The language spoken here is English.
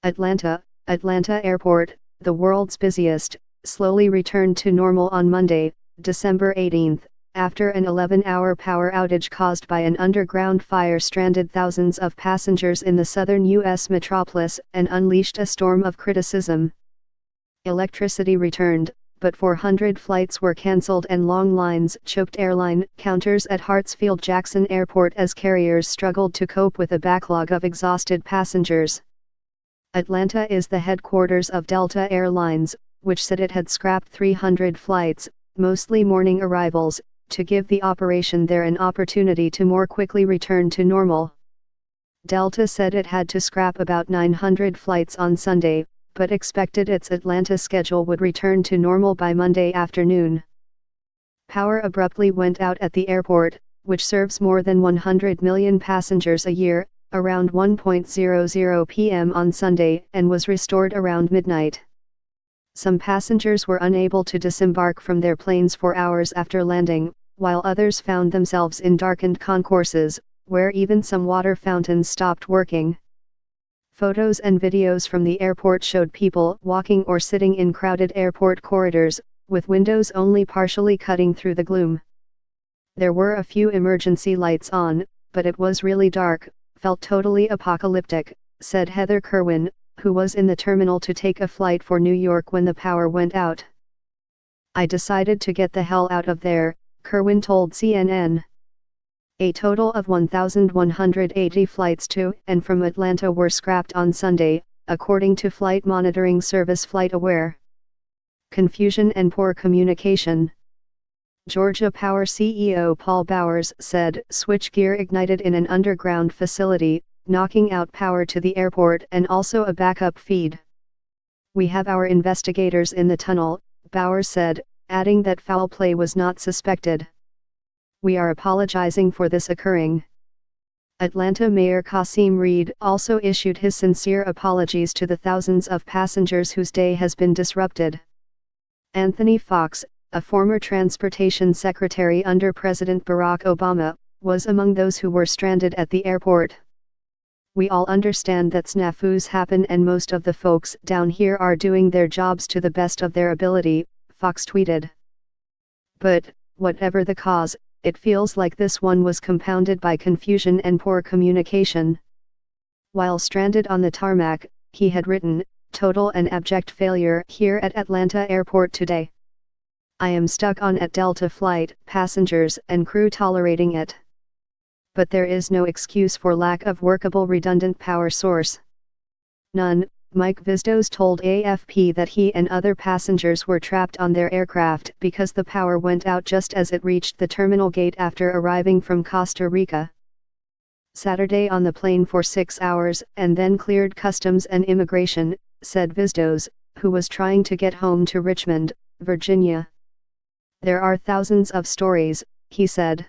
Atlanta Airport, the world's busiest, slowly returned to normal on Monday, December 18, after an 11-hour power outage caused by an underground fire stranded thousands of passengers in the southern U.S. metropolis and unleashed a storm of criticism. Electricity returned, but 400 flights were cancelled and long lines choked airline counters at Hartsfield-Jackson Airport as carriers struggled to cope with a backlog of exhausted passengers. Atlanta is the headquarters of Delta Air Lines, which said it had scrapped 300 flights, mostly morning arrivals, to give the operation there an opportunity to more quickly return to normal. Delta said it had to scrap about 900 flights on Sunday, but expected its Atlanta schedule would return to normal by Monday afternoon. Power abruptly went out at the airport, which serves more than 100 million passengers a year, around 1:00 p.m. on Sunday, and was restored around midnight. Some passengers were unable to disembark from their planes for hours after landing, while others found themselves in darkened concourses, where even some water fountains stopped working. Photos and videos from the airport showed people walking or sitting in crowded airport corridors, with windows only partially cutting through the gloom. There were a few emergency lights on, but it was really dark, felt totally apocalyptic, said Heather Kerwin, who was in the terminal to take a flight for New York when the power went out. "I decided to get the hell out of there," Kerwin told CNN. A total of 1,180 flights to and from Atlanta were scrapped on Sunday, according to flight monitoring service FlightAware. Confusion and poor communication. Georgia Power CEO Paul Bowers said switchgear ignited in an underground facility, knocking out power to the airport and also a backup feed. "We have our investigators in the tunnel," Bowers said, adding that foul play was not suspected. "We are apologizing for this occurring." Atlanta Mayor Kasim Reed also issued his sincere apologies to the thousands of passengers whose day has been disrupted. Anthony Fox, a former transportation secretary under President Barack Obama, was among those who were stranded at the airport. "We all understand that snafus happen and most of the folks down here are doing their jobs to the best of their ability," Fox tweeted. "But, whatever the cause, it feels like this one was compounded by confusion and poor communication." While stranded on the tarmac, he had written, "Total and abject failure here at Atlanta Airport today. I am stuck on at Delta flight, passengers and crew tolerating it. But there is no excuse for lack of workable redundant power source. None." Mike Vistos told AFP that he and other passengers were trapped on their aircraft because the power went out just as it reached the terminal gate after arriving from Costa Rica. "Saturday on the plane for 6 hours and then cleared customs and immigration," said Vistos, who was trying to get home to Richmond, Virginia. "There are thousands of stories," he said.